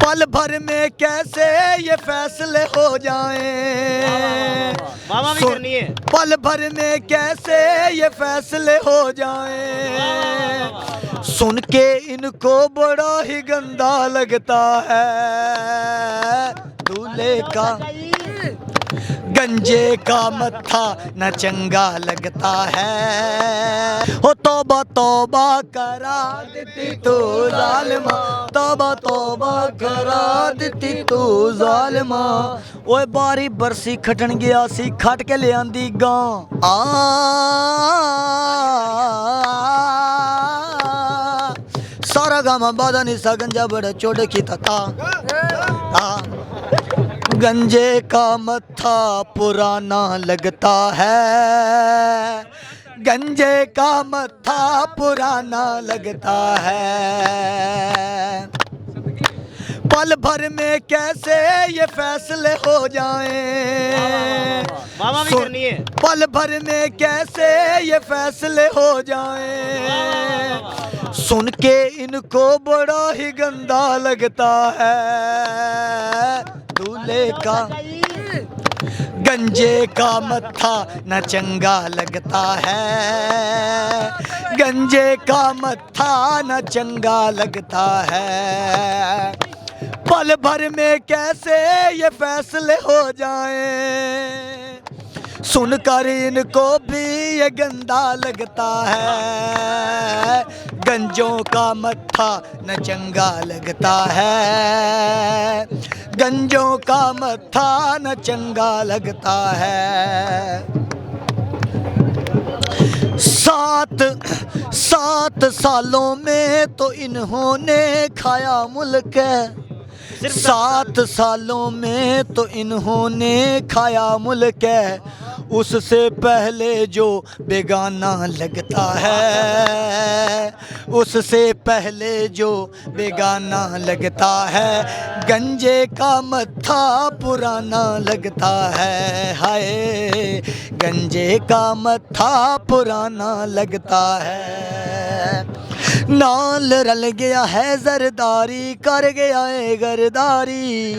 पल भर में कैसे ये फैसले हो जाएं, पल भर में कैसे ये फैसले हो जाएं। सुन के इनको बड़ा ही गंदा लगता है दूल्हे का गंजे का मत्था न चंगा लगता है। हो तौबा तौबा करा देती तू जालिमा, तौबा तौबा करा देती तू जालिमा। ओए बारी बरसी खटन गया सी खट के ले आंदी गां सारा गामा बादा निसा गंजा बड़ा चोड़ की तका गंजे का मत्था पुराना लगता है, गंजे का मत्था पुराना लगता है। पल भर में कैसे ये फैसले हो जाएं, पल भर में कैसे ये फैसले हो जाएं। सुन के इनको बड़ा ही गंदा लगता है दूल्हे का गंजे का मत्था न चंगा लगता है, गंजे का मत्था न चंगा लगता है। पल भर में कैसे ये फैसले हो जाएं, सुनकर इनको भी ये गंदा लगता है। गंजों का मत्था न चंगा लगता है, गंजों का मत्था न चंगा लगता है। सात सालों में तो इन्होंने खाया मुल्क, 7 सालों में तो इन्होंने खाया मुल्क। उससे पहले जो बेगाना लगता है, उससे पहले जो बेगाना लगता है। गंजे का मत्था पुराना लगता है, हाय गंजे का मत्था पुराना लगता है। नाल रल गया है जरदारी कर गया है गरदारी,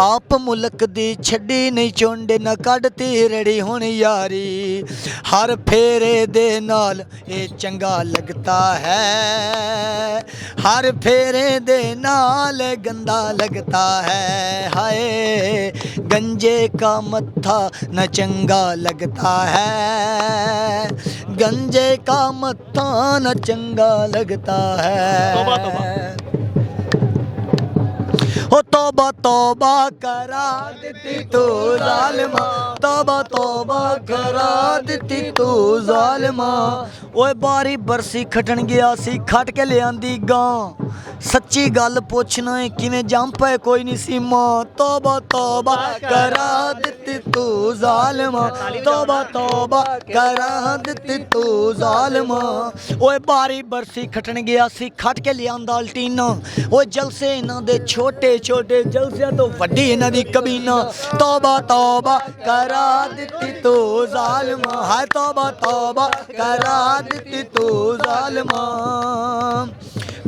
आप मुल्क दी छड़ी नहीं चोंडे न कढ़ती रड़ी हुण यारी। हर फेरे दे नाल ये चंगा लगता है, हर फेरे दे नाल गंदा लगता है। हाय गंजे का मत्था न चंगा लगता है, गंजे का मत्था न चंगा लगता है। तौबा तौबा हो तौबा तौबा करा देती तू जालिमा, तौबा तौबा करा देती तू जालिमा। ओए बारी बरसी खटन गया सी खट के ले आंदी गां, सच्ची गल पुछना है किवें जंप है कोई नहीं सीमा। तौबा तौबा करा देती तू जालिमा, तौबा तौबा करा देती तू जालिमा। ओए बारी बरसी खटन गया सी खट के ले आंदा अल्टीना, ओए जलसे इन्हां दे छोटे छोटे जलसियां तो वड्डी इन्हां दी कबीना। तौबा तौबा करा देती तू जालिमा, हाय तौबा तौबा करा देती तू जालिमा।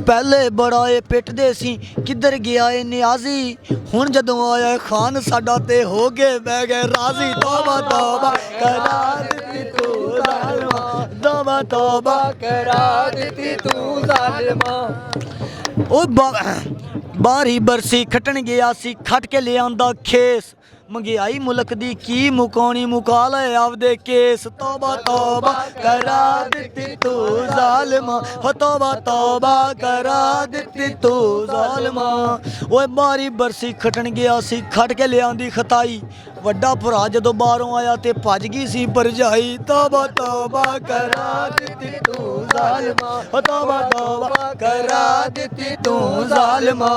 पहले बड़ा ये पिटदे सी किधर गया है नियाजी, हुण जदों आया खान साडा ते हो गए बह गए राजी। तौबा तौबा करा देती तू जालिमा, तौबा तौबा करा देती तू जालिमा। ओ बारी बरसी खटन गया सी खट के ले आंदा खेस, मंगियाई मुल्क दी की मुकानी मुका ले आपदे केस। तौबा तौबा करा देती तू जालिमा, हो तौबा तौबा करा देती तू जालिमा। ओए बारी बरसी खटन गया सी खट के ले आंदी खताई, वड्डा भरा जदों बाहरों आया ते भज गई सी भरजाई। तौबा तौबा करा देती तू जालिमा, हो तौबा तौबा करा देती तू जालिमा।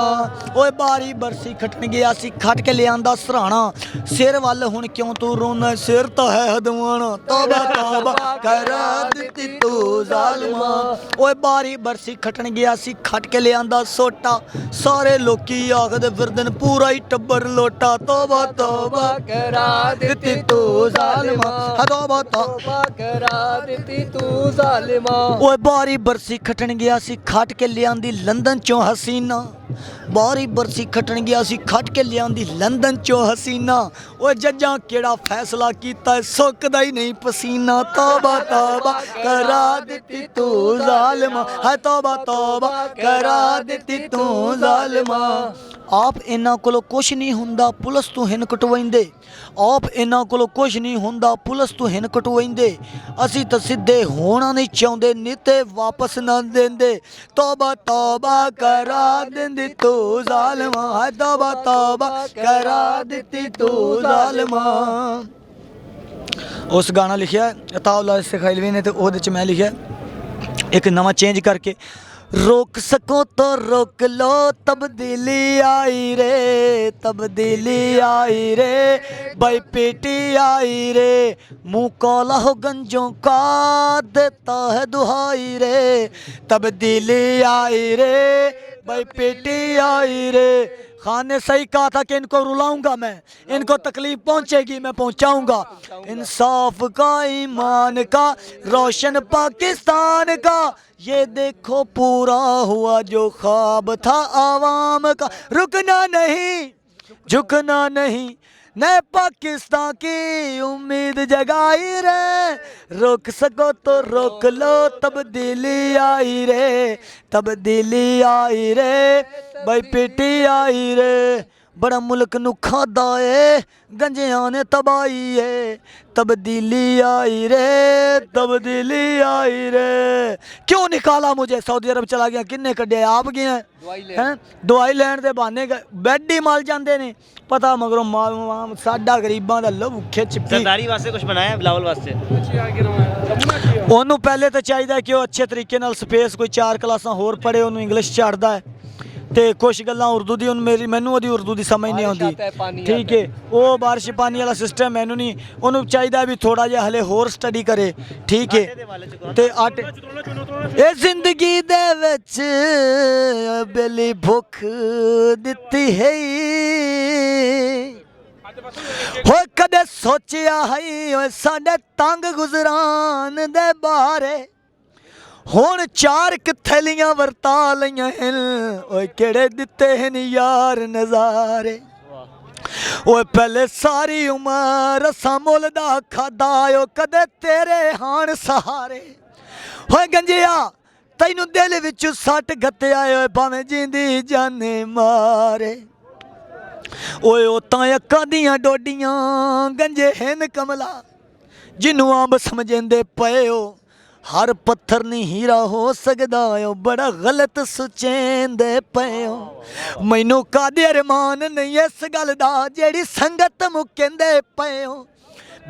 ओए बारी बरसी खटन गया सी खट के ले आंदा सराणा, सिर वाल हुण क्यों तू रोना सिर तो है हदवाना। तौबा तौबा करा देती तू जालिमा। ओए बारी बरसी खटन गया सी खट के ले आंदा सोटा, सारे लोकी आखदे फिरदे पूरा ही टब्बर लोटा। तौबा तौबा करा देती तू जालिमा, तौबा तौबा करा देती तू जालिमा। ओए बारी बरसी खटन गया सी खट के ले आंदी लंदन चों हसीना, ਬਾਰੀ ਬਰਸੀ ਖੱਟਣ ਗਿਆ ਸੀ ਖੱਟ ਕੇ ਲਿਆਂਦੀ ਲੰਦਨ ਚੋਂ ਹਸੀਨਾ ਓਏ ਜੱਜਾਂ ਕਿਹੜਾ ਫੈਸਲਾ ਕੀਤਾ ਸੁੱਕਦਾ ਹੀ ਨਹੀਂ ਪਸੀਨਾ ਤੌਬਾ ਤੌਬਾ ਕਰਾ ਦਿੱਤੀ ਤੂੰ ਜ਼ਾਲਮਾ ਹੈ ਤੌਬਾ ਤੌਬਾ ਕਰਾ ਦਿੱਤੀ ਤੂੰ ਜ਼ਾਲਮਾ ਆਪ ਇਹਨਾਂ ਕੋਲੋਂ ਕੁਛ ਨਹੀਂ ਹੁੰਦਾ ਪੁਲਿਸ ਤੋਂ ਹਿੰਨ ਕਟਵਾਉਂਦੇ ਆਪ ਇਹਨਾਂ ਕੋਲੋਂ ਕੁਛ ਨਹੀਂ ਹੁੰਦਾ ਪੁਲਿਸ ਤੋਂ ਹਿੰਨ ਕਟਵਾਉਂਦੇ ਅਸੀਂ ਤਾਂ ਸਿੱਧੇ ਹੋਣਾ ਨਹੀਂ ਚਾਹੁੰਦੇ ਨੀਤੇ ਵਾਪਸ ਨਾ ਦਿੰਦੇ ਤੌਬਾ ਤੌਬਾ ਕਰਾ ਦਿੰਦੀ ਤੂੰ ਜ਼ਾਲਮਾ ਹੈ ਤੌਬਾ ਤੌਬਾ ਕਰਾ ਦਿੱਤੀ ਤੂੰ ਜ਼ਾਲਮਾ ਉਸ ਗਾਣਾ ਲਿਖਿਆ ਅਤਾਉल्लाह सिखाइलवी ने तो ਉਹਦੇ ਚ ਮੈਂ ਲਿਖਿਆ ਇੱਕ ਨਵਾਂ ਚੇਂਜ ਕਰਕੇ रोक सको तो रोक लो तब्दीली आई रे तब्दीली आई रे भाई पीटी आई रे मुँह कौला हो गंजों का देता है दुहाई रे तब्दीली आई रे भाई पीटी आई रे खान ने सही कहा था कि इनको रुलाऊंगा मैं इनको तकलीफ पहुंचेगी मैं पहुंचाऊंगा इंसाफ का ईमान का रोशन पाकिस्तान का ये देखो पूरा हुआ जो ख्वाब था आवाम का रुकना नहीं झुकना नहीं नए पाकिस्तान की उम्मीद जगाई रे रोक सको तो रोक लो तब्दीली आई रे तब्दीली आई रे भाई पीटी आई रे बड़ा मुल्क नु खादा है गंजियां ने तबाही है तब्दीली आई रे तब्दीली आई रे क्यों निकाला मुझे सऊदी अरब चला गया किन्ने कड्ढे आप गए हैं दवाई लैन दे बहाने बैड ही मल जाते ने पता मगरों माम साडा गरीबां दा लहू खिच पी सरदारी वास्ते कुछ बनाया बिलावल वास्ते ओनू पहले तो चाहिए कि वो अच्छे तरीके नाल स्पेस कोई 4 क्लासां होर पढ़े ओनू इंग्लिश चढ़दा है ਤੇ ਕੁਛ ਗੱਲਾਂ ਉਰਦੂ ਦੀ ਮੈਨੂੰ ਉਹਦੀ ਉਰਦੂ ਦੀ ਸਮਝ ਨਹੀਂ ਆਉਂਦੀ ਠੀਕ ਹੈ ਉਹ ਬਾਰਿਸ਼ ਪਾਣੀ ਵਾਲਾ ਸਿਸਟਮ ਮੈਨੂੰ ਨਹੀਂ ਉਹਨੂੰ ਚਾਹੀਦਾ ਵੀ ਥੋੜਾ ਜਿਹਾ ਹਲੇ ਹੋਰ ਸਟੱਡੀ ਕਰੇ ਠੀਕ ਹੈ ਤੇ ਇਹ ਜ਼ਿੰਦਗੀ ਦੇ ਵਿੱਚ ਬੇਲੀ ਭੁੱਖ ਦਿੱਤੀ ਹੈ ਹੋਏ ਕਦੇ ਸੋਚਿਆ ਹੈ ਓਏ ਸਾਡੇ ਤੰਗ ਗੁਜ਼ਰਾਨ ਦੇ ਬਾਰੇ ਹੁਣ 4 ਥੈਲੀਆਂ ਵਰਤਾ ਲਈਆਂ ਹਨ ਓਏ ਕਿਹੜੇ ਦਿੱਤੇ ਹਨ ਯਾਰ ਨਜ਼ਾਰੇ ਓਏ ਪਹਿਲੇ ਸਾਰੀ ਉਮਰ ਅਸਾਂ ਮੁੱਲ ਦਾ ਖਾਦਾ ਓ ਕਦੇ ਤੇਰੇ ਹਾਣ ਸਹਾਰੇ ਓਏ ਗੰਜਿਆ ਤੈਨੂੰ ਦਿਲ ਵਿੱਚ ਸੱਟ ਗੱਤਿਆ ਓਏ ਭਾਵੇਂ ਜਿੰਦੀ ਜਾਨੇ ਮਾਰੇ ਓਏ ਉਹ ਤਾਂ ਅੱਖਾਂ ਦੀਆਂ ਡੋਡੀਆਂ ਗੰਜੇ ਹਨ ਕਮਲਾ ਜਿਹਨੂੰ ਅੰਬ ਸਮਝਦੇ ਪਏ ਓ हर पत्थर नहीं हीरा हो सकदा ओ बड़ा गलत सोचेंदे पए हो मैनू कादे अरमान नहीं इस गल दा जेड़ी संगत मुकेंदे पए हो